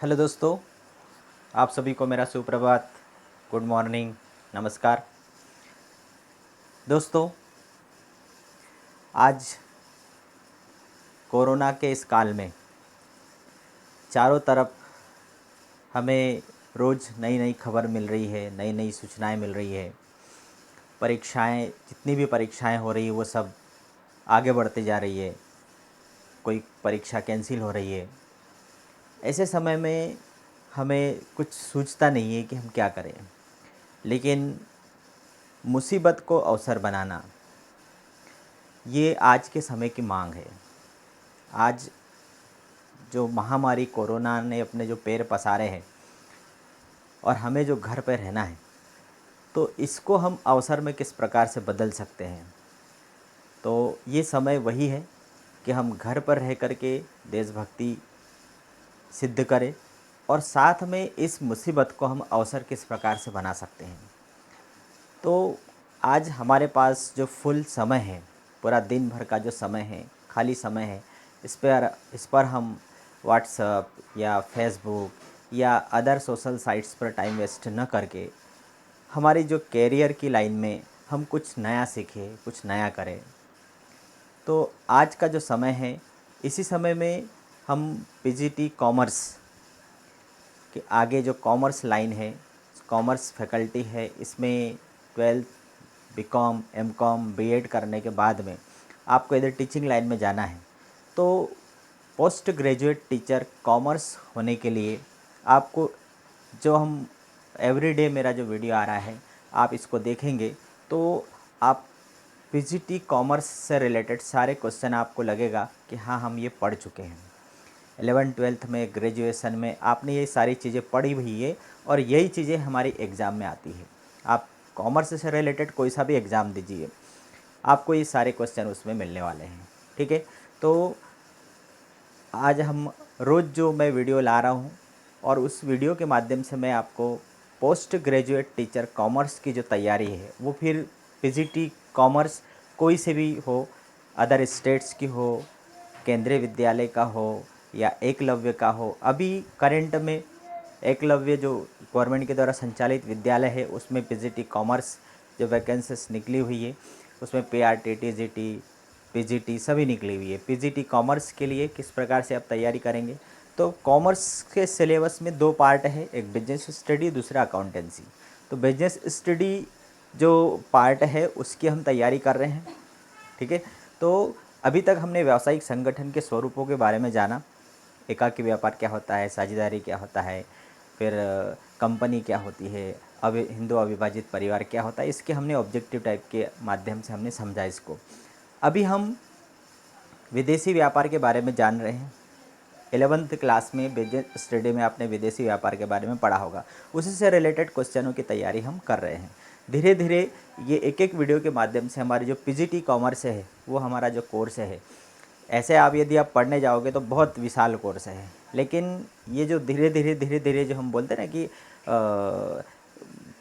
Hello दोस्तों, आप सभी को मेरा सुप्रभात, गुड मॉर्निंग, नमस्कार। दोस्तों, आज कोरोना के इस काल में चारों तरफ हमें रोज़ नई नई खबर मिल रही है, नई नई सूचनाएं मिल रही है। परीक्षाएं, जितनी भी परीक्षाएं हो रही है वो सब आगे बढ़ती जा रही है, कोई परीक्षा कैंसिल हो रही है। ऐसे समय में हमें कुछ सूझता नहीं है कि हम क्या करें, लेकिन मुसीबत को अवसर बनाना ये आज के समय की मांग है। आज जो महामारी कोरोना ने अपने जो पैर पसारे हैं और हमें जो घर पर रहना है, तो इसको हम अवसर में किस प्रकार से बदल सकते हैं। तो ये समय वही है कि हम घर पर रह कर के देशभक्ति सिद्ध करें और साथ में इस मुसीबत को हम अवसर किस प्रकार से बना सकते हैं। तो आज हमारे पास जो फुल समय है, पूरा दिन भर का जो समय है, खाली समय है, इस पर हम व्हाट्सएप या फेसबुक या अदर सोशल साइट्स पर टाइम वेस्ट न करके हमारी जो कैरियर की लाइन में हम कुछ नया सीखें, कुछ नया करें। तो आज का जो समय है, इसी समय में हम पीजीटी कॉमर्स के आगे जो कॉमर्स लाइन है, कॉमर्स फैकल्टी है, इसमें 12th बीकॉम, एमकॉम, बीएड करने के बाद में आपको इधर टीचिंग लाइन में जाना है, तो पोस्ट ग्रेजुएट टीचर कॉमर्स होने के लिए आपको जो हम एवरीडे मेरा जो वीडियो आ रहा है आप इसको देखेंगे तो आप पीजीटी कॉमर्स से रिलेटेड सारे क्वेश्चन आपको लगेगा कि हाँ, हम ये पढ़ चुके हैं। 11th-12th में, ग्रेजुएशन में आपने ये सारी चीज़ें पढ़ी हुई है और यही चीज़ें हमारी एग्ज़ाम में आती है। आप कॉमर्स से रिलेटेड कोई सा भी एग्ज़ाम दीजिए, आपको ये सारे क्वेश्चन उसमें मिलने वाले हैं। ठीक है, तो आज हम रोज़ जो मैं वीडियो ला रहा हूँ और उस वीडियो के माध्यम से मैं आपको पोस्ट ग्रेजुएट टीचर कॉमर्स की जो तैयारी है वो फिर पीजीटी कॉमर्स कोई से भी हो, अदर स्टेट्स की हो, केंद्रीय विद्यालय का हो या एकलव्य का हो। अभी करंट में एकलव्य जो गवर्नमेंट के द्वारा संचालित विद्यालय है उसमें पीजीटी कॉमर्स जो वैकेंसीज निकली हुई है उसमें पीआरटी, टीजीटी, पीजीटी सभी निकली हुई है। पीजीटी कॉमर्स के लिए किस प्रकार से आप तैयारी करेंगे, तो कॉमर्स के सिलेबस में दो पार्ट है, एक बिजनेस स्टडी, दूसरा अकाउंटेंसी। तो बिजनेस स्टडी जो पार्ट है उसकी हम तैयारी कर रहे हैं। ठीक है, तो अभी तक हमने व्यावसायिक संगठन के स्वरूपों के बारे में जाना, एकाकी व्यापार क्या होता है, साझेदारी क्या होता है, फिर कंपनी क्या होती है, अब हिंदू अविभाजित परिवार क्या होता है, इसके हमने ऑब्जेक्टिव टाइप के माध्यम से हमने समझा इसको। अभी हम विदेशी व्यापार के बारे में जान रहे हैं। 11th क्लास में बिजनेस स्टडी में आपने विदेशी व्यापार के बारे में पढ़ा होगा, उसी से रिलेटेड क्वेश्चनों की तैयारी हम कर रहे हैं। धीरे धीरे ये एक एक वीडियो के माध्यम से हमारी जो पीजीटी कॉमर्स है वो हमारा जो कोर्स है, ऐसे आप यदि आप पढ़ने जाओगे तो बहुत विशाल कोर्स है, लेकिन ये जो धीरे धीरे जो हम बोलते हैं ना कि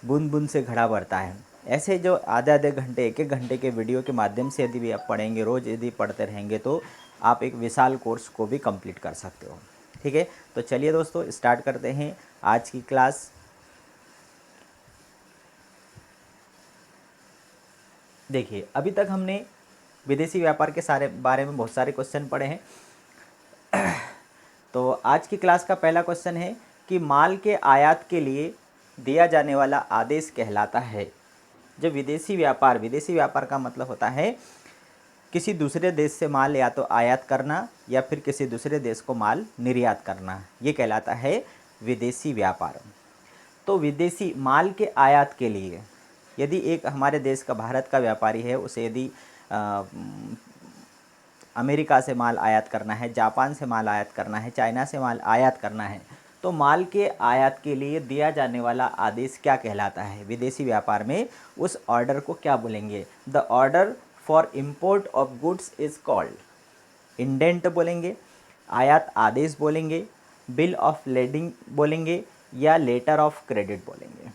बूंद बूंद से घड़ा भरता है, ऐसे जो आधे आधे घंटे, एक एक घंटे के वीडियो के माध्यम से यदि भी आप पढ़ेंगे, रोज़ यदि पढ़ते रहेंगे तो आप एक विशाल कोर्स को भी कंप्लीट कर सकते हो। ठीक है, तो चलिए दोस्तों स्टार्ट करते हैं आज की क्लास। देखिए, अभी तक हमने विदेशी व्यापार के सारे बारे में बहुत सारे क्वेश्चन पढ़े हैं। तो आज की क्लास का पहला क्वेश्चन है कि माल के आयात के लिए दिया जाने वाला आदेश कहलाता है। जो विदेशी व्यापार का मतलब होता है किसी दूसरे देश से माल या तो आयात करना या फिर किसी दूसरे देश को माल निर्यात करना, ये कहलाता है विदेशी व्यापार। तो विदेशी माल के आयात के लिए यदि एक हमारे देश का, भारत का व्यापारी है, उसे यदि अमेरिका से माल आयात करना है, जापान से माल आयात करना है, चाइना से माल आयात करना है, तो माल के आयात के लिए दिया जाने वाला आदेश क्या कहलाता है विदेशी व्यापार में, उस ऑर्डर को क्या बोलेंगे? The order for import of goods is called indent बोलेंगे, आयात आदेश बोलेंगे, बिल ऑफ लेडिंग बोलेंगे या लेटर ऑफ क्रेडिट बोलेंगे।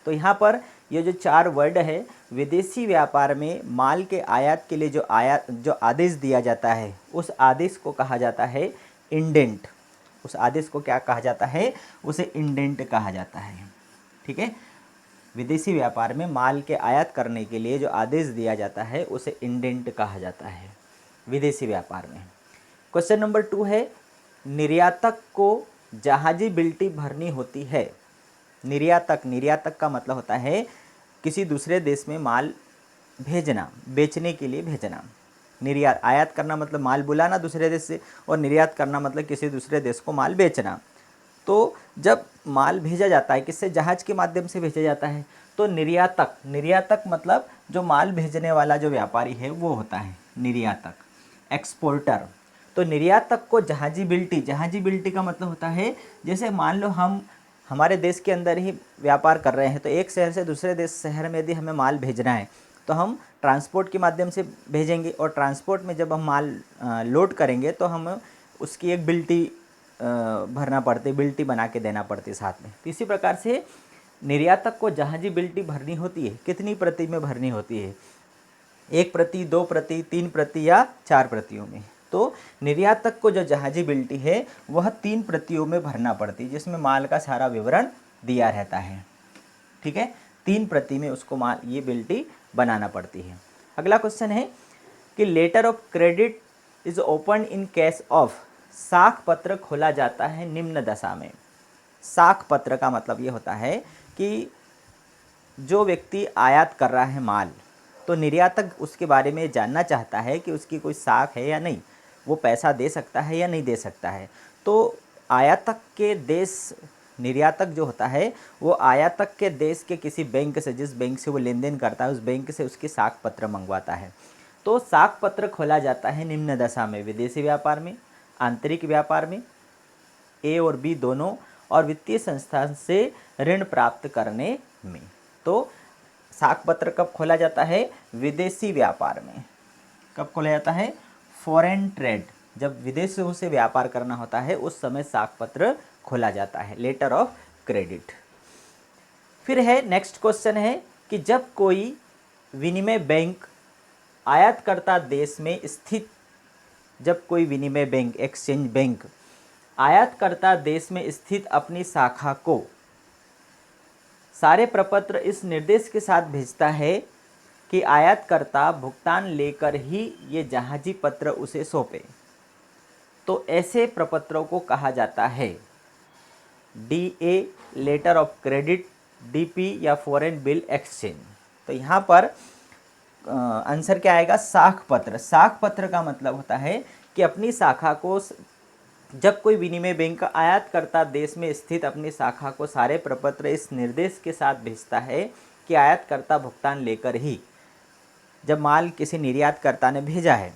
तो यहाँ पर ये जो चार वर्ड है, विदेशी व्यापार में माल के आयात के लिए जो आदेश दिया जाता है उस आदेश को कहा जाता है इंडेंट। उस आदेश को क्या कहा जाता है, उसे इंडेंट कहा जाता है। ठीक है, विदेशी व्यापार में माल के आयात करने के लिए जो आदेश दिया जाता है उसे इंडेंट कहा जाता है विदेशी व्यापार में। क्वेश्चन नंबर 2 है, निर्यातक को जहाजी बिल्टी भरनी होती है। निर्यातक का मतलब होता है किसी दूसरे देश में माल भेजना, बेचने के लिए भेजना। निर्यात, आयात करना मतलब माल बुलाना दूसरे देश से, और निर्यात करना मतलब किसी दूसरे देश को माल बेचना। तो जब माल भेजा जाता है, किससे, जहाज के माध्यम से भेजा जाता है, तो निर्यातक मतलब जो माल भेजने वाला जो व्यापारी है वो होता है निर्यातक, एक्सपोर्टर। तो निर्यातक को जहाजी बिल्टी का मतलब होता है, जैसे मान लो हम हमारे देश के अंदर ही व्यापार कर रहे हैं, तो एक शहर से दूसरे शहर में यदि हमें माल भेजना है तो हम ट्रांसपोर्ट के माध्यम से भेजेंगे, और ट्रांसपोर्ट में जब हम माल लोड करेंगे तो हम उसकी एक बिल्टी भरना पड़ती, बिल्टी बना के देना पड़ती साथ में। तो इसी प्रकार से निर्यातक को जहाजी बिल्टी भरनी होती है। कितनी प्रति में भरनी होती है, 1 प्रति, 2 प्रति, 3 प्रति या 4 प्रतियों में। तो निर्यातक को जो जहाजी बिल्टी है वह 3 प्रतियों में भरना पड़ती है, जिसमें माल का सारा विवरण दिया रहता है। ठीक है, 3 प्रति में उसको माल, ये बिल्टी बनाना पड़ती है। अगला क्वेश्चन है कि letter of credit is open in case of, साख पत्र खोला जाता है निम्न दशा में। साख पत्र का मतलब ये होता है कि जो व्यक्ति आयात कर रहा है माल, तो निर्यातक उसके बारे में जानना चाहता है कि उसकी कोई साख है या नहीं, वो पैसा दे सकता है या नहीं दे सकता है। तो आयातक के देश, निर्यातक जो होता है वो आयातक के देश के किसी बैंक से, जिस बैंक से वो लेन देन करता है उस बैंक से उसकी साख पत्र मंगवाता है। तो साख पत्र खोला जाता है निम्न दशा में, विदेशी व्यापार में, आंतरिक व्यापार में, ए और बी दोनों, और वित्तीय संस्थान से ऋण प्राप्त करने में। तो साख पत्र कब खोला जाता है, विदेशी व्यापार में। कब खोला जाता है, फॉरेन ट्रेड, जब विदेशों से व्यापार करना होता है उस समय साख पत्र खोला जाता है, लेटर ऑफ क्रेडिट। फिर है नेक्स्ट क्वेश्चन है कि जब कोई विनिमय बैंक आयातकर्ता देश में स्थित, जब कोई विनिमय बैंक, एक्सचेंज बैंक आयातकर्ता देश में स्थित अपनी शाखा को सारे प्रपत्र इस निर्देश के साथ भेजता है कि आयातकर्ता भुगतान लेकर ही ये जहाजी पत्र उसे सौंपे, तो ऐसे प्रपत्रों को कहा जाता है DA, letter of credit, DP या फॉरेन बिल एक्सचेंज। तो यहाँ पर आंसर क्या आएगा, साख पत्र। साख पत्र का मतलब होता है कि अपनी शाखा को, जब कोई विनिमय बैंक आयातकर्ता देश में स्थित अपनी शाखा को सारे प्रपत्र इस निर्देश के साथ भेजता है कि आयातकर्ता भुगतान लेकर ही, जब माल किसी निर्यातकर्ता ने भेजा है,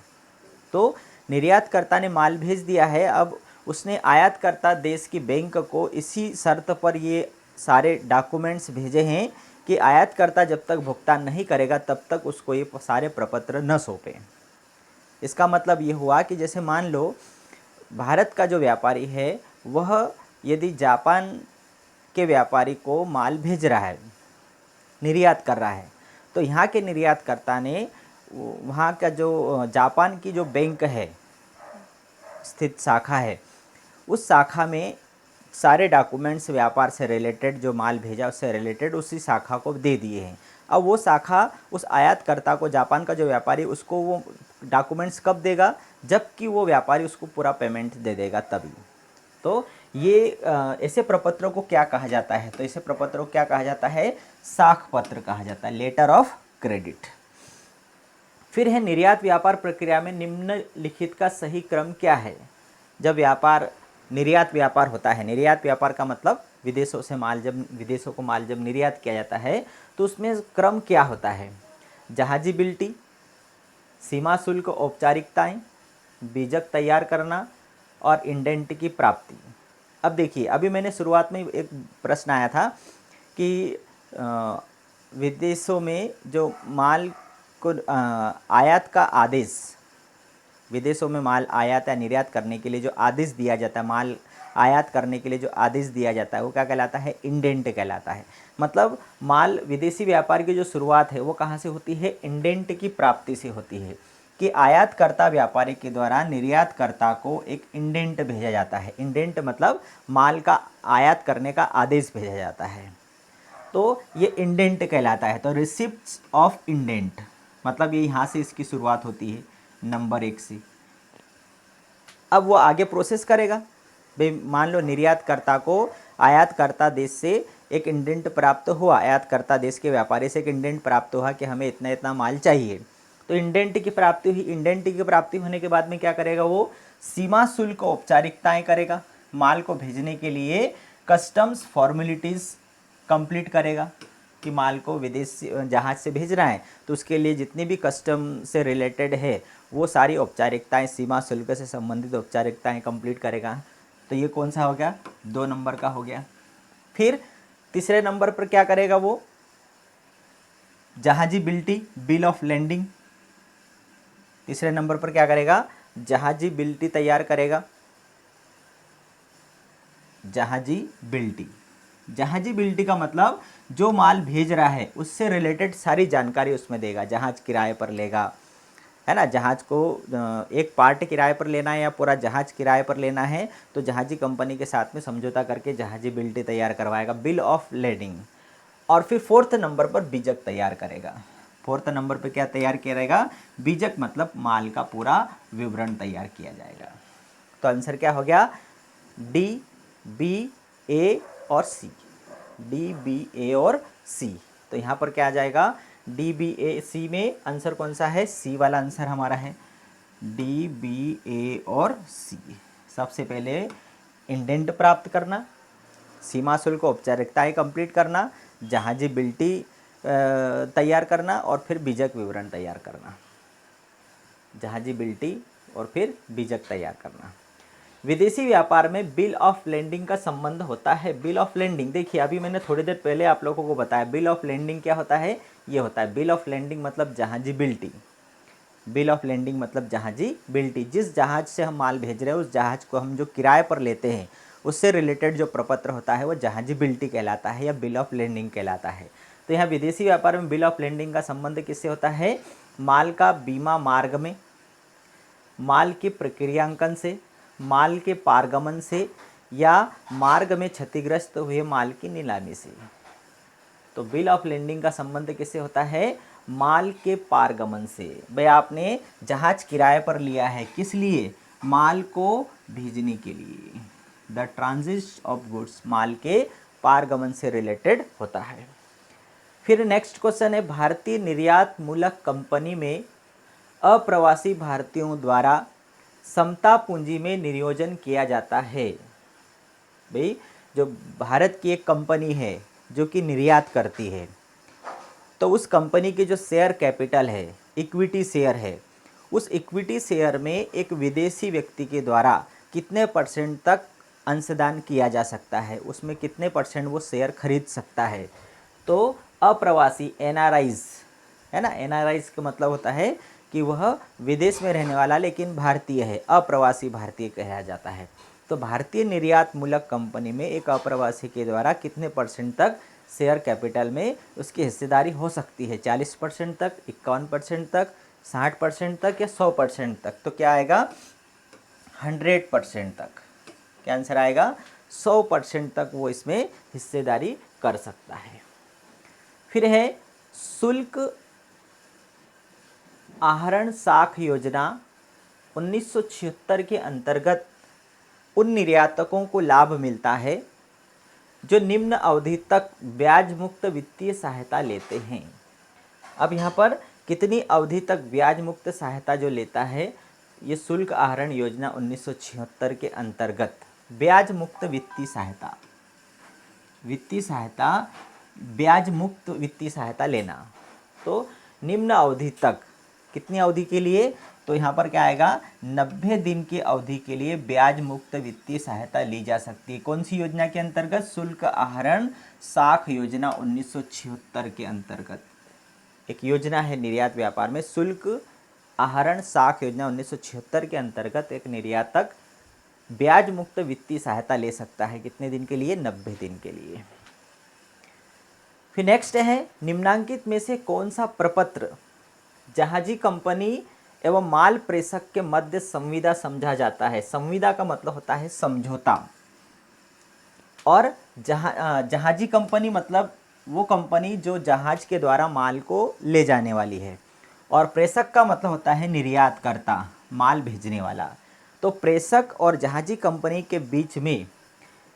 तो निर्यातकर्ता ने माल भेज दिया है, अब उसने आयातकर्ता देश की बैंक को इसी शर्त पर ये सारे डॉक्यूमेंट्स भेजे हैं कि आयातकर्ता जब तक भुगतान नहीं करेगा तब तक उसको ये सारे प्रपत्र न सौंपे। इसका मतलब ये हुआ कि जैसे मान लो भारत का जो व्यापारी है वह यदि जापान के व्यापारी को माल भेज रहा है, निर्यात कर रहा है, तो यहाँ के निर्यातकर्ता ने वहाँ का जो जापान की जो बैंक है, स्थित शाखा है, उस शाखा में सारे डॉक्यूमेंट्स व्यापार से रिलेटेड, जो माल भेजा उससे रिलेटेड उसी शाखा को दे दिए हैं। अब वो शाखा उस आयातकर्ता को, जापान का जो व्यापारी, उसको वो डॉक्यूमेंट्स कब देगा, जबकि वो व्यापारी उसको पूरा पेमेंट दे देगा तभी। तो ये ऐसे प्रपत्रों को क्या कहा जाता है, तो ऐसे प्रपत्रों को क्या कहा जाता है, साख पत्र कहा जाता है, लेटर ऑफ क्रेडिट। फिर है निर्यात व्यापार प्रक्रिया में निम्नलिखित का सही क्रम क्या है। जब व्यापार, निर्यात व्यापार होता है, निर्यात व्यापार का मतलब विदेशों से माल, जब विदेशों को माल जब निर्यात किया जाता है तो उसमें क्रम क्या होता है, जहाजी बिल्टी, सीमा शुल्क औपचारिकताएं, बीजक तैयार करना और इंडेंट की प्राप्ति। अब देखिए, अभी मैंने शुरुआत में एक प्रश्न आया था कि विदेशों में जो माल को आयात का आदेश, विदेशों में माल आयात या निर्यात करने के लिए जो आदेश दिया जाता है, माल आयात करने के लिए जो आदेश दिया जाता है वो क्या कहलाता है, इंडेंट कहलाता है। मतलब माल, विदेशी व्यापार की जो शुरुआत है वो कहाँ से होती है, इंडेंट की प्राप्ति से होती है। कि आयातकर्ता व्यापारी के द्वारा निर्यातकर्ता को एक इंडेंट भेजा जाता है। इंडेंट मतलब माल का आयात करने का आदेश भेजा जाता है, तो ये इंडेंट कहलाता है। तो रिसिप्ट्स ऑफ इंडेंट मतलब ये यहाँ से इसकी शुरुआत होती है नंबर 1 से। अब वो आगे प्रोसेस करेगा भाई, मान लो निर्यातकर्ता को आयातकर्ता देश से एक इंडेंट प्राप्त हुआ, आयातकर्ता देश के व्यापारी से एक इंडेंट प्राप्त हुआ कि हमें इतना इतना माल चाहिए। तो इंडेंट की प्राप्ति हुई, इंडेंट की प्राप्ति होने के बाद में क्या करेगा वो, सीमा शुल्क औपचारिकताएं करेगा, माल को भेजने के लिए कस्टम्स फॉर्मेलिटीज़ कंप्लीट करेगा कि माल को विदेश जहाज से भेजना है तो उसके लिए जितनी भी कस्टम से रिलेटेड है वो सारी औपचारिकताएं, सीमा शुल्क से संबंधित औपचारिकताएं कंप्लीट करेगा। तो ये कौन सा हो गया, 2 नंबर का हो गया। फिर तीसरे नंबर पर क्या करेगा वो, जहाजी बिल्टी, बिल ऑफ लैंडिंग। तीसरे नंबर पर क्या करेगा, जहाजी बिल्टी तैयार करेगा। जहाजी बिल्टी, जहाजी बिल्टी का मतलब जो माल भेज रहा है उससे रिलेटेड सारी जानकारी उसमें देगा। जहाज किराए पर लेगा, है ना, जहाज को एक पार्ट किराए पर लेना है या पूरा जहाज किराए पर लेना है तो जहाजी कंपनी के साथ में समझौता करके जहाजी बिल्टी तैयार करवाएगा, बिल ऑफ लेडिंग। और फिर 4th नंबर पर बीजक तैयार करेगा। 4th नंबर पर क्या तैयार किया जाएगा, बीजक मतलब माल का पूरा विवरण तैयार किया जाएगा। तो आंसर क्या हो गया, डी, बी, ए और सी। डी, बी, ए और सी। तो यहाँ पर क्या आ जाएगा, डी, बी, ए, सी में आंसर कौन सा है, सी वाला आंसर हमारा है। डी, बी, ए और सी। सबसे पहले इंडेंट प्राप्त करना, सीमा शुल्क औपचारिकताएं कंप्लीट करना, जहाजी बिल्टी तैयार करना और फिर बीजक विवरण तैयार करना। जहाजी बिल्टी और फिर बीजक तैयार करना। विदेशी व्यापार में बिल ऑफ लैंडिंग का संबंध होता है। बिल ऑफ लैंडिंग देखिए, अभी मैंने थोड़ी देर पहले आप लोगों को बताया बिल ऑफ लैंडिंग क्या होता है। ये होता है बिल ऑफ लैंडिंग मतलब जहाजी बिल्टी। बिल ऑफ लैंडिंग मतलब जहाजी बिल्टी, जिस जहाज से हम माल भेज रहे हैं उस जहाज को हम जो किराए पर लेते हैं उससे रिलेटेड जो प्रपत्र होता है वो जहाजी बिल्टी कहलाता है या बिल ऑफ लैंडिंग कहलाता है। तो यहाँ विदेशी व्यापार में बिल ऑफ लैंडिंग का संबंध किससे होता है, माल का बीमा मार्ग में, माल के प्रक्रियांकन से, माल के पारगमन से या मार्ग में क्षतिग्रस्त हुए माल की नीलामी से। तो बिल ऑफ लैंडिंग का संबंध किससे होता है, माल के पारगमन से। भाई आपने जहाज किराए पर लिया है, किस लिए, माल को भेजने के लिए। द ट्रांजिट ऑफ गुड्स माल के पारगमन से रिलेटेड होता है। फिर नेक्स्ट क्वेश्चन है, भारतीय निर्यात मूलक कंपनी में अप्रवासी भारतीयों द्वारा समता पूंजी में नियोजन किया जाता है। भाई जो भारत की एक कंपनी है जो कि निर्यात करती है, तो उस कंपनी की जो शेयर कैपिटल है, इक्विटी शेयर है, उस इक्विटी शेयर में एक विदेशी व्यक्ति के द्वारा कितने % तक अंशदान किया जा सकता है, उसमें कितने % वो शेयर खरीद सकता है। तो अप्रवासी एनआरआईज, है ना, एनआरआईज का मतलब होता है कि वह विदेश में रहने वाला लेकिन भारतीय है, अप्रवासी भारतीय कहा जाता है। तो भारतीय निर्यात मूलक कंपनी में एक अप्रवासी के द्वारा कितने % तक शेयर कैपिटल में उसकी हिस्सेदारी हो सकती है, 40% तक, 51% तक, 60% तक या 100% तक। तो क्या आएगा, 100% तक। क्या आंसर आएगा, 100% तक वो इसमें हिस्सेदारी कर सकता है। फिर है शुल्क आहरण साख योजना 1976 के अंतर्गत उन निर्यातकों को लाभ मिलता है जो निम्न अवधि तक ब्याज मुक्त वित्तीय सहायता लेते हैं। अब यहाँ पर कितनी अवधि तक ब्याज मुक्त सहायता जो लेता है, ये शुल्क आहरण योजना 1976 के अंतर्गत ब्याज मुक्त वित्तीय सहायता, वित्तीय सहायता, ब्याज मुक्त वित्तीय सहायता लेना। तो निम्न अवधि तक, कितनी अवधि के लिए, तो यहाँ पर क्या आएगा, 90 दिन की अवधि के लिए ब्याज मुक्त वित्तीय सहायता ली जा सकती है। कौन सी योजना के अंतर्गत, शुल्क आहरण साख योजना 1976 के अंतर्गत एक योजना है निर्यात व्यापार में, शुल्क आहरण साख योजना 1976 के अंतर्गत एक निर्यातक ब्याज मुक्त वित्तीय सहायता ले सकता है, कितने दिन के लिए, 90 दिन के लिए। फिर नेक्स्ट है, निम्नांकित में से कौन सा प्रपत्र जहाजी कंपनी एवं माल प्रेषक के मध्य संविदा समझा जाता है। संविदा का मतलब होता है समझौता। और जहाजी कंपनी मतलब वो कंपनी जो जहाज के द्वारा माल को ले जाने वाली है। और प्रेषक का मतलब होता है निर्यातकर्ता, माल भेजने वाला। तो प्रेषक और जहाजी कंपनी के बीच में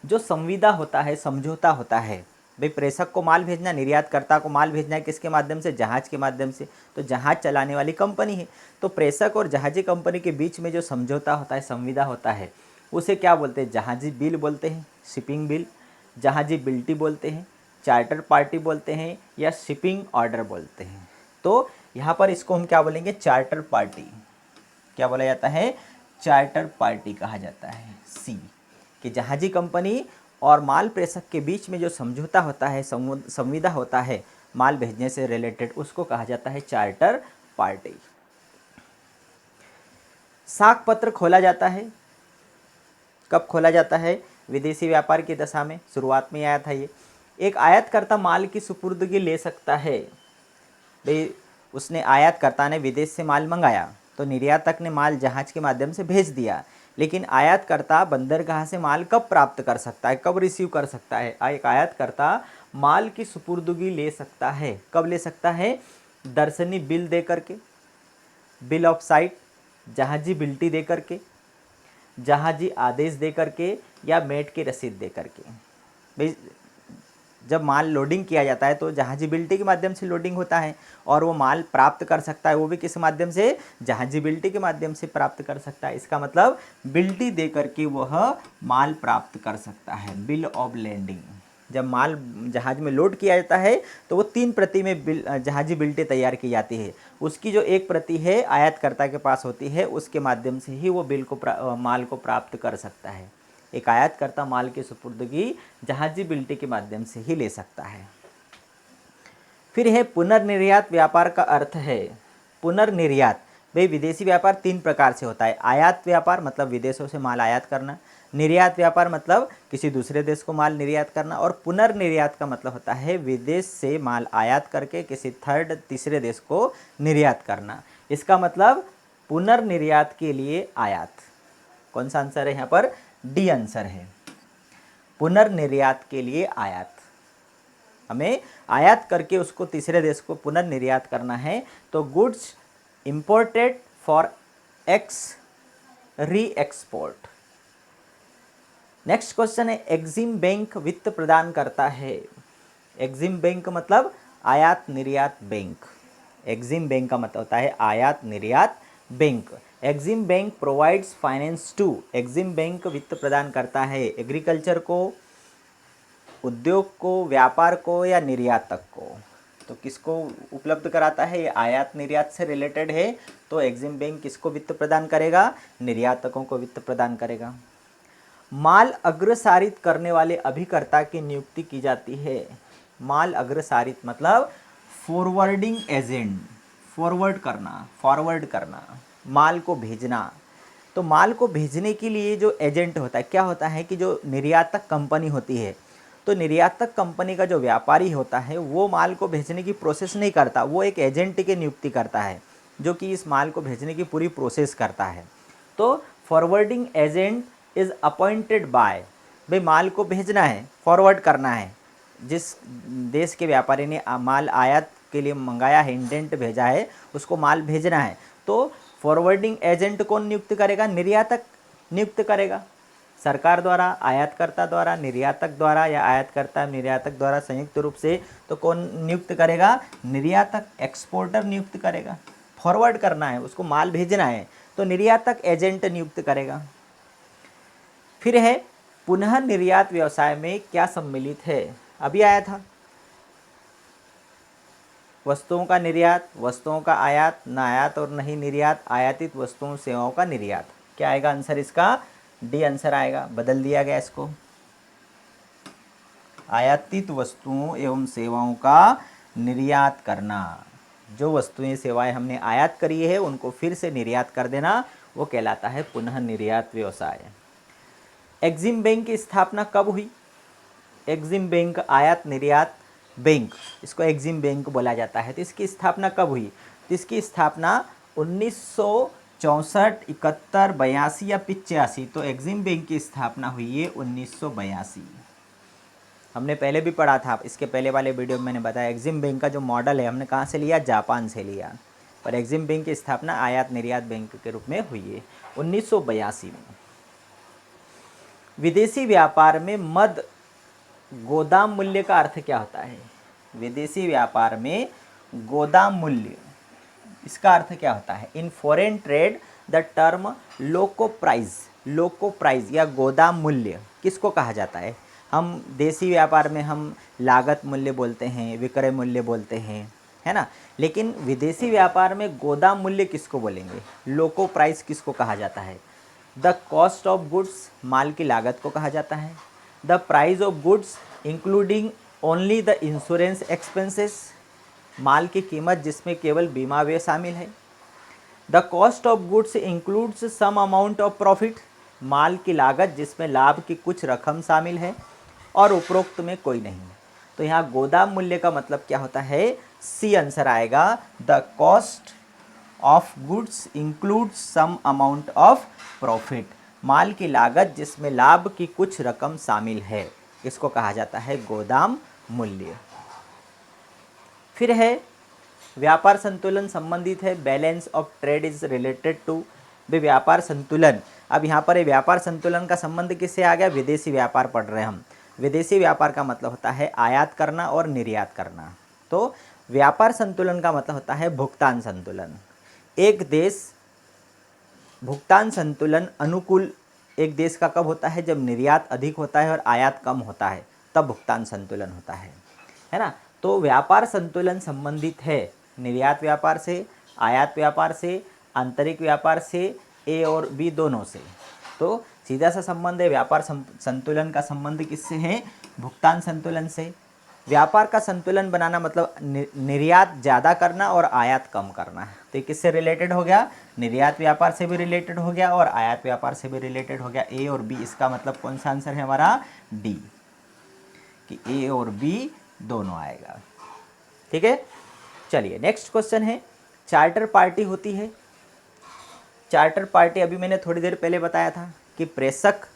जो संविदा होता है, समझौता होता है, भाई प्रेषक को माल भेजना, निर्यातकर्ता को माल भेजना है किसके माध्यम से? जहाज के माध्यम से। तो जहाज चलाने वाली कंपनी है। तो प्रेषक और जहाजी कंपनी के बीच में जो समझौता होता है, संविदा होता है, उसे क्या बोलते हैं? जहाजी बिल बोलते हैं, शिपिंग बिल, जहाजी बिल्टी बोलते हैं, चार्टर पार्टी बोलते हैं, या शिपिंग ऑर्डर बोलते हैं। तो यहाँ पर इसको हम क्या बोलेंगे? Charter party. क्या बोला जाता है? चार्टर पार्टी कहा जाता है। सी, कि जहाजी कंपनी और माल प्रेषक के बीच में जो समझौता होता है, संविदा होता है माल भेजने से रिलेटेड, उसको कहा जाता है चार्टर पार्टी। साख पत्र खोला जाता है, कब खोला जाता है? विदेशी व्यापार की दशा में, शुरुआत में आया था ये। एक आयातकर्ता माल की सुपुर्दगी ले सकता है। भाई उसने, आयातकर्ता ने विदेश से माल मंगाया, तो निर्यातक ने माल जहाज के माध्यम से भेज दिया, लेकिन आयातकर्ता बंदरगाह से माल कब प्राप्त कर सकता है, कब रिसीव कर सकता है? एक आयातकर्ता माल की सुपुर्दगी ले सकता है। कब ले सकता है? दर्शनी बिल दे करके, बिल ऑफ साइट, जहाजी बिल्टी दे करके, जहाजी आदेश दे करके, या मेट की रसीद दे करके। भाई जब माल लोडिंग किया जाता है तो जहाजी बिल्टी के माध्यम से लोडिंग होता है, और वो माल प्राप्त कर सकता है, वो भी किस माध्यम से? जहाजी बिल्टी के माध्यम से प्राप्त कर सकता है। इसका मतलब बिल्टी दे करके वह माल प्राप्त कर सकता है, बिल ऑफ लैंडिंग। जब माल जहाज में लोड किया जाता है तो वो 3 प्रति में जहाजी बिल्टी तैयार की जाती है। उसकी जो एक प्रति है आयातकर्ता के पास होती है, उसके माध्यम से ही वो माल को प्राप्त कर सकता है। एक आयातकर्ता माल की सुपुर्दगी जहाजी बिल्टी के माध्यम से ही ले सकता है। फिर है पुनर्निर्यात व्यापार का अर्थ है। पुनर्निर्यात, भाई विदेशी व्यापार 3 प्रकार से होता है। आयात व्यापार मतलब विदेशों से माल आयात करना, निर्यात व्यापार मतलब किसी दूसरे देश को माल निर्यात करना, और पुनर्निर्यात का मतलब होता है विदेश से माल आयात करके किसी तीसरे देश को निर्यात करना। इसका मतलब पुनर्निर्यात के लिए आयात। कौन सा आंसर है यहाँ पर? डी आंसर है। पुनर्निर्यात के लिए आयात, हमें आयात करके उसको तीसरे देश को पुनर्निर्यात करना है। तो गुड्स इंपोर्टेड फॉर री एक्सपोर्ट। नेक्स्ट क्वेश्चन है, एग्जिम बैंक वित्त प्रदान करता है। एग्जिम बैंक मतलब आयात निर्यात बैंक। एग्जिम बैंक का मतलब होता है आयात निर्यात bank. EXIM bank provides finance to. EXIM bank वित्त प्रदान करता है एग्रीकल्चर को, उद्योग को, व्यापार को, या निर्यातक को। तो किसको उपलब्ध कराता है? ये आयात निर्यात से रिलेटेड है, तो एग्जिम बैंक किसको वित्त प्रदान करेगा? निर्यातकों को वित्त प्रदान करेगा। माल अग्रसारित करने वाले अभिकर्ता की नियुक्ति की जाती है। माल अग्रसारित मतलब फॉरवर्डिंग एजेंट, फॉरवर्ड करना, माल को भेजना। तो माल को भेजने के लिए जो एजेंट होता है, क्या होता है कि जो निर्यातक कंपनी होती है, तो निर्यातक कंपनी का जो व्यापारी होता है वो माल को भेजने की प्रोसेस नहीं करता, वो एक एजेंट की नियुक्ति करता है जो कि इस माल को भेजने की पूरी प्रोसेस करता है। तो forwarding agent is appointed by, भाई माल को भेजना है, फॉरवर्ड करना है, जिस देश के व्यापारी ने माल आयात के लिए मंगाया है, इंडेंट भेजा है, उसको माल भेजना है, तो फॉरवर्डिंग एजेंट कौन नियुक्त करेगा? निर्यातक नियुक्त करेगा। सरकार द्वारा, आयातकर्ता द्वारा, निर्यातक द्वारा, या आयातकर्ता निर्यातक द्वारा संयुक्त रूप से। तो कौन नियुक्त करेगा? निर्यातक, एक्सपोर्टर नियुक्त करेगा। फॉरवर्ड करना है, उसको माल भेजना है, तो निर्यातक एजेंट नियुक्त करेगा। फिर है पुनः निर्यात व्यवसाय में क्या सम्मिलित है? अभी आया था, वस्तुओं का निर्यात, वस्तुओं का आयात, न आयात और नहीं निर्यात, आयातित वस्तुओं सेवाओं का निर्यात। क्या आएगा आंसर इसका? डी आंसर आएगा। बदल दिया गया इसको, आयातित वस्तुओं एवं सेवाओं का निर्यात करना। जो वस्तुएं सेवाएं हमने आयात करी है उनको फिर से निर्यात कर देना, वो कहलाता है पुनः निर्यात व्यवसाय। एग्जिम बैंक की स्थापना कब हुई? एग्जिम बैंक आयात निर्यात बैंक, इसको एग्जिम बैंक बोला जाता है। तो इसकी स्थापना कब हुई? तो इसकी स्थापना 1964, 71, 82 या 85। तो एक्सिम बैंक की स्थापना हुई है 1982। हमने पहले भी पढ़ा था, इसके पहले वाले वीडियो में मैंने बताया एक्सिम बैंक का जो मॉडल है हमने कहाँ से लिया, जापान से लिया। पर एक्सिम बैंक की स्थापना आयात निर्यात बैंक के रूप में हुई है 1982 में। विदेशी व्यापार में मद गोदाम मूल्य का अर्थ क्या होता है? विदेशी व्यापार में गोदाम मूल्य, इसका अर्थ क्या होता है? In foreign trade the term loco price या गोदाम मूल्य किसको कहा जाता है? हम देसी व्यापार में हम लागत मूल्य बोलते हैं, विक्रय मूल्य बोलते हैं, है ना। लेकिन विदेशी व्यापार में गोदाम मूल्य किसको बोलेंगे? लोको प्राइस किसको कहा जाता है? द कॉस्ट ऑफ गुड्स, माल की लागत को कहा जाता है। The price of goods including only the insurance expenses, माल की कीमत जिसमें केवल बीमा व्यय शामिल है। The cost of goods includes some amount of profit, माल की लागत जिसमें लाभ की कुछ रकम शामिल है, और उपरोक्त में कोई नहीं। तो यहाँ गोदाम मूल्य का मतलब क्या होता है? सी आंसर आएगा, the cost of goods includes some amount of profit, माल की लागत जिसमें लाभ की कुछ रकम शामिल है, इसको कहा जाता है गोदाम मूल्य। फिर है व्यापार संतुलन संबंधित है, balance of trade is related to. व्यापार संतुलन, अब यहाँ पर व्यापार संतुलन का संबंध किससे आ गया? विदेशी व्यापार पढ़ रहे हैं हम। विदेशी व्यापार का मतलब होता है आयात करना और निर्यात करना। तो व्यापार संतुलन का मतलब होता है भुगतान संतुलन। एक देश भुगतान संतुलन अनुकूल एक देश का कब होता है? जब निर्यात अधिक होता है और आयात कम होता है, तब भुगतान संतुलन होता है ना। तो व्यापार संतुलन संबंधित है निर्यात व्यापार से, आयात व्यापार से, आंतरिक व्यापार से, ए और बी दोनों से। तो सीधा सा संबंध है व्यापार संतुलन का संबंध किससे है? भुगतान संतुलन से। व्यापार का संतुलन बनाना मतलब निर्यात ज़्यादा करना और आयात कम करना। तो ये किससे रिलेटेड हो गया? निर्यात व्यापार से भी रिलेटेड हो गया और आयात व्यापार से भी रिलेटेड हो गया। ए और बी, इसका मतलब कौन सा आंसर है हमारा? डी, कि ए और बी दोनों आएगा। ठीक है, चलिए नेक्स्ट क्वेश्चन है, चार्टर पार्टी होती है। चार्टर पार्टी अभी मैंने थोड़ी देर पहले बताया था कि प्रेषक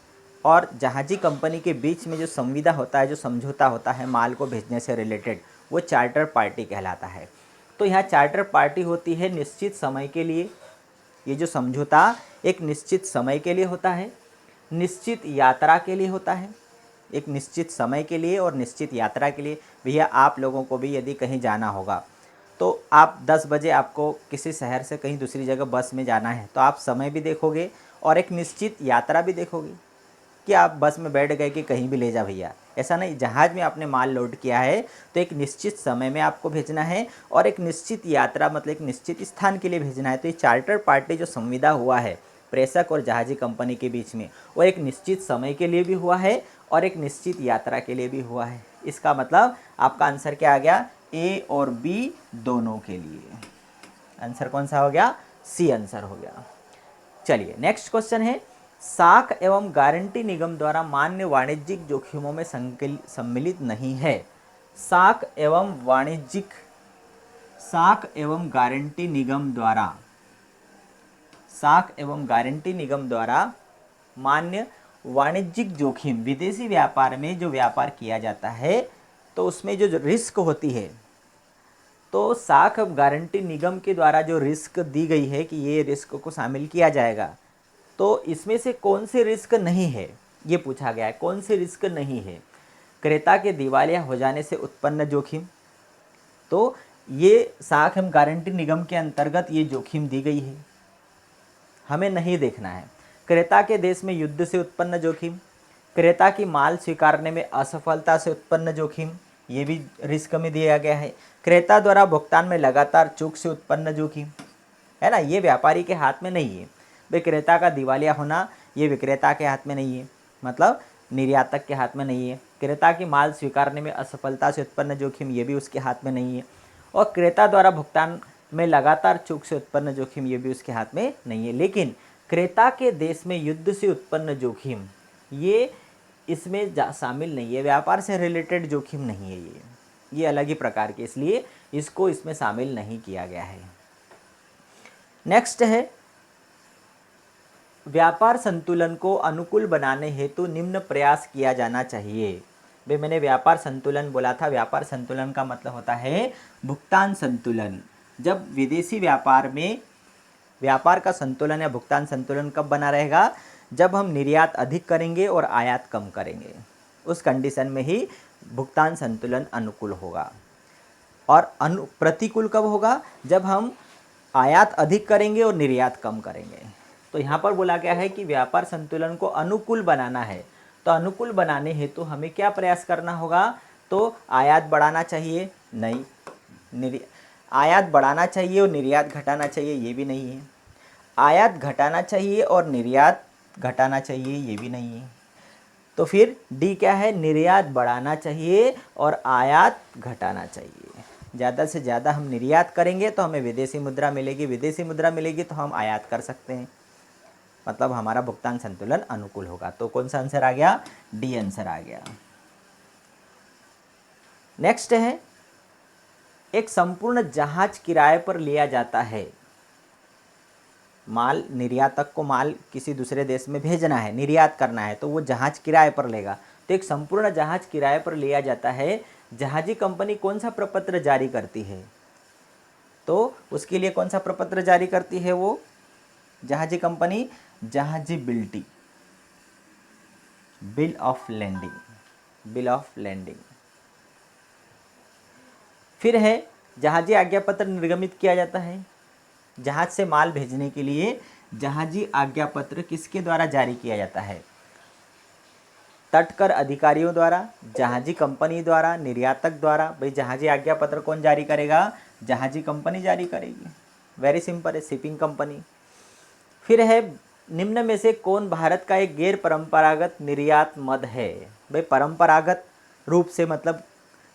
और जहाजी कंपनी के बीच में जो संविदा होता है, जो समझौता होता है माल को भेजने से रिलेटेड, वो चार्टर पार्टी कहलाता है। तो यहाँ चार्टर पार्टी होती है निश्चित समय के लिए। ये जो समझौता एक निश्चित समय के लिए होता है, निश्चित यात्रा के लिए होता है, एक निश्चित समय के लिए और निश्चित यात्रा के लिए। भैया आप लोगों को भी यदि कहीं जाना होगा तो आप 10 बजे आपको किसी शहर से कहीं दूसरी जगह बस में जाना है, तो आप समय भी देखोगे और एक निश्चित यात्रा भी देखोगे कि आप बस में बैठ गए कि कहीं भी ले जा भैया। ऐसा नहीं, जहाज़ में आपने माल लोड किया है तो एक निश्चित समय में आपको भेजना है और एक निश्चित यात्रा मतलब एक निश्चित स्थान के लिए भेजना है। तो ये चार्टर पार्टी जो संविदा हुआ है प्रेषक और जहाजी कंपनी के बीच में, वो एक निश्चित समय के लिए भी हुआ है और एक निश्चित यात्रा के लिए भी हुआ है। इसका मतलब आपका आंसर क्या आ गया? ए और बी दोनों के लिए। आंसर कौन सा हो गया? सी आंसर हो गया। चलिए नेक्स्ट क्वेश्चन है, साख एवं गारंटी निगम द्वारा मान्य वाणिज्यिक जोखिमों में सम्मिलित नहीं है। साख एवं गारंटी निगम द्वारा मान्य वाणिज्यिक जोखिम, विदेशी व्यापार में जो व्यापार किया जाता है तो उसमें जो रिस्क होती है, तो साख गारंटी निगम के द्वारा जो रिस्क दी गई है कि ये रिस्क को शामिल किया जाएगा, तो इसमें से कौन से रिस्क नहीं है ये पूछा गया है। कौन से रिस्क नहीं है? क्रेता के दिवालिया हो जाने से उत्पन्न जोखिम, तो ये साख एवं गारंटी निगम के अंतर्गत ये जोखिम दी गई है, हमें नहीं देखना है। क्रेता के देश में युद्ध से उत्पन्न जोखिम, क्रेता की माल स्वीकारने में असफलता से उत्पन्न जोखिम, ये भी रिस्क में दिया गया है। क्रेता द्वारा भुगतान में लगातार चूक से उत्पन्न जोखिम, है ना, ये व्यापारी के हाथ में नहीं है। विक्रेता का दिवालिया होना ये विक्रेता के हाथ में नहीं है, मतलब निर्यातक के हाथ में नहीं है। क्रेता की माल स्वीकारने में असफलता से उत्पन्न जोखिम, ये भी उसके हाथ में नहीं है। और क्रेता द्वारा भुगतान में लगातार चूक से उत्पन्न जोखिम, ये भी उसके हाथ में नहीं है। लेकिन क्रेता के देश में युद्ध से उत्पन्न जोखिम ये इसमें शामिल नहीं है, व्यापार से रिलेटेड जोखिम नहीं है, ये अलग ही प्रकार के, इसलिए इसको इसमें शामिल नहीं किया गया है। नेक्स्ट है व्यापार संतुलन को अनुकूल बनाने हेतु निम्न प्रयास किया जाना चाहिए। भाई मैंने व्यापार संतुलन बोला था, व्यापार संतुलन का मतलब होता है भुगतान संतुलन। जब विदेशी व्यापार में व्यापार का संतुलन या भुगतान संतुलन कब बना रहेगा, जब हम निर्यात अधिक करेंगे और आयात कम करेंगे, उस कंडीशन में ही भुगतान संतुलन अनुकूल होगा। और प्रतिकूल कब होगा, जब हम आयात अधिक करेंगे और निर्यात कम करेंगे। तो यहाँ पर बोला गया है कि व्यापार संतुलन को अनुकूल बनाना है, तो अनुकूल बनाने हेतु हमें क्या प्रयास करना होगा, तो आयात बढ़ाना चाहिए, नहीं आयात बढ़ाना चाहिए और निर्यात घटाना चाहिए, ये भी नहीं है। आयात घटाना चाहिए और निर्यात घटाना चाहिए, ये भी नहीं है। तो फिर डी क्या है, निर्यात बढ़ाना चाहिए और आयात घटाना चाहिए। ज़्यादा से ज़्यादा हम निर्यात करेंगे तो हमें विदेशी मुद्रा मिलेगी, विदेशी मुद्रा मिलेगी तो हम आयात कर सकते हैं, मतलब हमारा भुगतान संतुलन अनुकूल होगा। तो कौन सा आंसर आ गया, डी आंसर आ गया। नेक्स्ट है एक संपूर्ण जहाज किराए पर लिया जाता है। माल, निर्यातक को माल किसी दूसरे देश में भेजना है, निर्यात करना है, तो वो जहाज किराए पर लेगा। तो एक संपूर्ण जहाज किराए पर लिया जाता है, जहाजी कंपनी कौन सा प्रपत्र जारी करती है, तो उसके लिए कौन सा प्रपत्र जारी करती है वो जहाजी कंपनी, जहाजीबिलिटी, bill of landing, bill of landing. फिर है जहाजी आज्ञा पत्र निर्गमित किया जाता है, जहाज से माल भेजने के लिए जहाजी आज्ञा पत्र किसके द्वारा जारी किया जाता है, तटकर अधिकारियों द्वारा, जहाजी कंपनी द्वारा, निर्यातक द्वारा। भाई जहाजी आज्ञा पत्र कौन जारी करेगा, जहाजी कंपनी जारी करेगी, वेरी सिंपल है, शिपिंग कंपनी। फिर है निम्न में से कौन भारत का एक गैर परंपरागत निर्यात मद है। भाई परंपरागत रूप से मतलब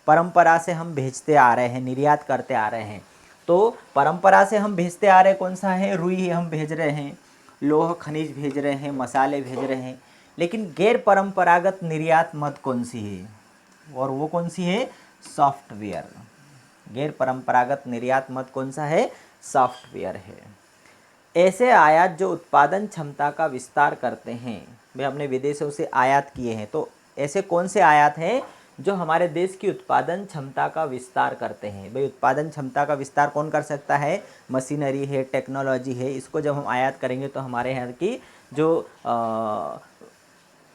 परंपरा से हम भेजते आ रहे हैं, निर्यात करते आ रहे हैं, तो परंपरा से हम भेजते आ रहे हैं कौन सा है, रुई हम भेज रहे हैं, लोह खनिज भेज रहे हैं, मसाले भेज रहे हैं। लेकिन गैर परंपरागत निर्यात मद कौन सी है, और वो कौन सी है, सॉफ्टवेयर। गैर परंपरागत निर्यात मद कौन सा है, सॉफ्टवेयर है। ऐसे आयात जो उत्पादन क्षमता का विस्तार करते हैं, भाई हमने विदेशों से आयात किए हैं, तो ऐसे कौन से आयात हैं जो हमारे देश की उत्पादन क्षमता का विस्तार करते हैं। भाई उत्पादन क्षमता का विस्तार कौन कर सकता है, मशीनरी है, टेक्नोलॉजी है, इसको जब हम आयात करेंगे तो हमारे यहाँ की जो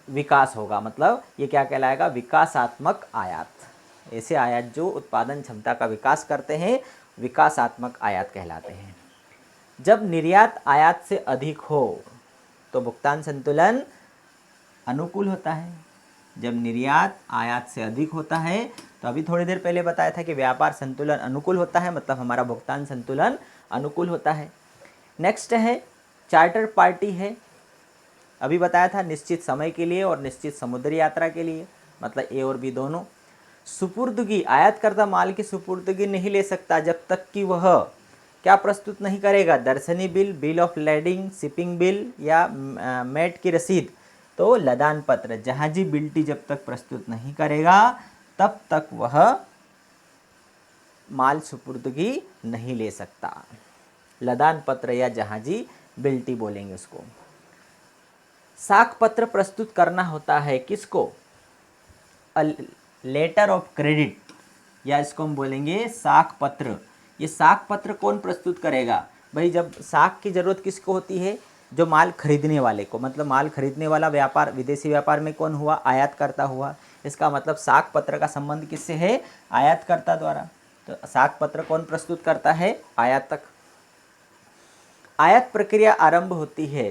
विकास होगा, मतलब ये क्या कहलाएगा, विकासात्मक आयात। ऐसे आयात जो उत्पादन क्षमता का विकास करते हैं, विकासात्मक आयात कहलाते हैं। जब निर्यात आयात से अधिक हो तो भुगतान संतुलन अनुकूल होता है। जब निर्यात आयात से अधिक होता है, तो अभी थोड़ी देर पहले बताया था कि व्यापार संतुलन अनुकूल होता है, मतलब हमारा भुगतान संतुलन अनुकूल होता है। नेक्स्ट है चार्टर पार्टी है, अभी बताया था निश्चित समय के लिए और निश्चित समुद्री यात्रा के लिए, मतलब ए और बी दोनों। सुपुर्दगी, आयातकर्ता माल की सुपुर्दगी नहीं ले सकता जब तक कि वह क्या प्रस्तुत नहीं करेगा, दर्शनी bill, bill of lading, shipping bill या मेट की रसीद। तो लदान पत्र, जहाजी बिल्टी जब तक प्रस्तुत नहीं करेगा तब तक वह माल सुपुर्दगी नहीं ले सकता। लदान पत्र या जहाजी बिल्टी बोलेंगे उसको। साख पत्र प्रस्तुत करना होता है किसको, लेटर ऑफ क्रेडिट, या इसको हम बोलेंगे साख पत्र। ये साख पत्र कौन प्रस्तुत करेगा, भाई जब साख की ज़रूरत किसको होती है, जो माल खरीदने वाले को, मतलब माल खरीदने वाला व्यापार, विदेशी व्यापार में कौन हुआ, आयातकर्ता हुआ। इसका मतलब साख पत्र का संबंध किससे है, आयातकर्ता द्वारा। तो साख पत्र कौन प्रस्तुत करता है, आयातक। आयात प्रक्रिया आरंभ होती है,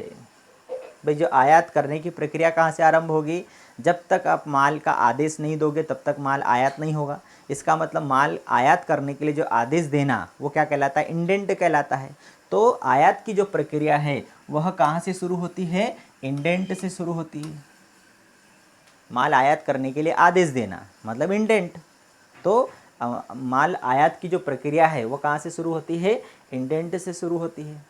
भाई जो आयात करने की प्रक्रिया कहाँ से आरंभ होगी, जब तक आप माल का आदेश नहीं दोगे तब तक माल आयात नहीं होगा। इसका मतलब माल आयात करने के लिए जो आदेश देना वो क्या कहलाता है, इंडेंट कहलाता है। तो आयात की जो प्रक्रिया है वह कहाँ से शुरू होती है, इंडेंट से शुरू होती है। माल आयात करने के लिए आदेश देना मतलब इंडेंट। तो माल आयात की जो प्रक्रिया है वो कहाँ से शुरू होती है, इंडेंट से शुरू होती है।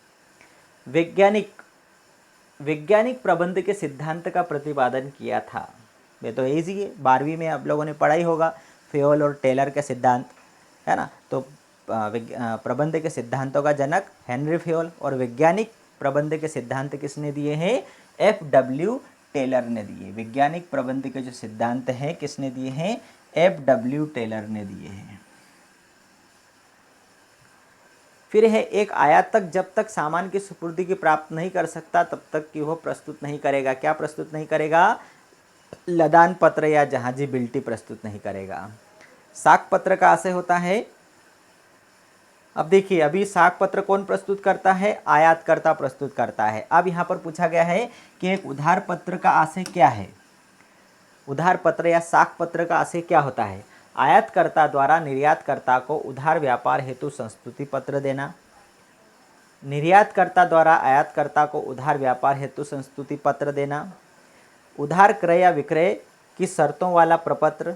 वैज्ञानिक प्रबंध के सिद्धांत का प्रतिपादन किया था, ये तो इजी है, 12वीं में आप लोगों ने पढ़ा ही होगा, फेयोल और टेलर का सिद्धांत, है ना। तो प्रबंध के सिद्धांतों का जनक हेनरी फेयोल, और वैज्ञानिक प्रबंध के सिद्धांत किसने दिए हैं? एफ.डब्ल्यू. टेलर ने दिए। वैज्ञानिक प्रबंध के जो सिद्धांत हैं किसने दिए हैं? एफ.डब्ल्यू. टेलर ने दिए हैं। फिर है, एक आयातक जब तक सामान की सुपुर्दी की प्राप्त नहीं कर सकता तब तक कि वह प्रस्तुत नहीं करेगा। क्या प्रस्तुत नहीं करेगा? लदान पत्र या जहाजी बिल्टी प्रस्तुत नहीं करेगा। साख पत्र का आशय होता है, अब देखिए अभी साख पत्र कौन प्रस्तुत करता है? आयातकर्ता प्रस्तुत करता है। अब यहाँ पर पूछा गया है कि एक उधार पत्र का आशय क्या है? उधार पत्र या साख पत्र का आशय क्या होता है? आयातकर्ता द्वारा निर्यातकर्ता को उधार व्यापार हेतु संस्तुति पत्र देना, निर्यातकर्ता द्वारा आयातकर्ता को उधार व्यापार हेतु संस्तुति पत्र देना, उधार क्रय या विक्रय की शर्तों वाला प्रपत्र,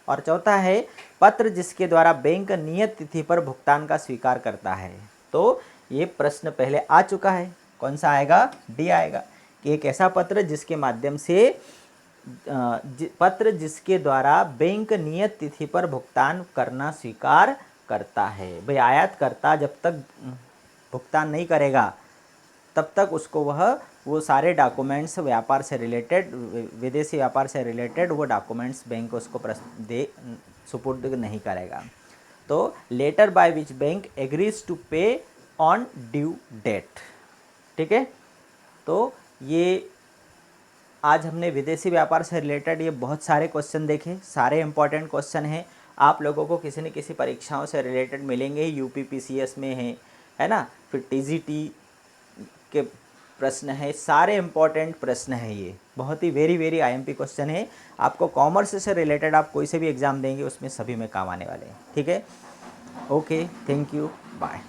और चौथा है पत्र जिसके द्वारा बैंक नियत तिथि पर भुगतान का स्वीकार करता है। तो ये प्रश्न पहले आ चुका है, कौन सा आएगा? डी आएगा, कि एक ऐसा पत्र जिसके माध्यम से पत्र जिसके द्वारा बैंक नियत तिथि पर भुगतान करना स्वीकार करता है। भाई आयातकर्ता जब तक भुगतान नहीं करेगा तब तक उसको वो सारे डॉक्यूमेंट्स व्यापार से रिलेटेड, विदेशी व्यापार से रिलेटेड वो डॉक्यूमेंट्स बैंक उसको सुपुर्द नहीं करेगा। तो letter by which bank agrees to pay on due date. ठीक है, तो ये आज हमने विदेशी व्यापार से रिलेटेड ये बहुत सारे क्वेश्चन देखे, सारे इंपॉर्टेंट क्वेश्चन हैं। आप लोगों को किसी न किसी परीक्षाओं से रिलेटेड मिलेंगे, यूपीपीसीएस में है ना, फिर टीजीटी के प्रश्न है, सारे इंपॉर्टेंट प्रश्न है। ये बहुत ही वेरी आईएमपी क्वेश्चन है। आपको कॉमर्स से रिलेटेड आप कोई से भी एग्ज़ाम देंगे उसमें सभी में काम आने वाले हैं। ठीक है, ओके, थैंक यू, बाय।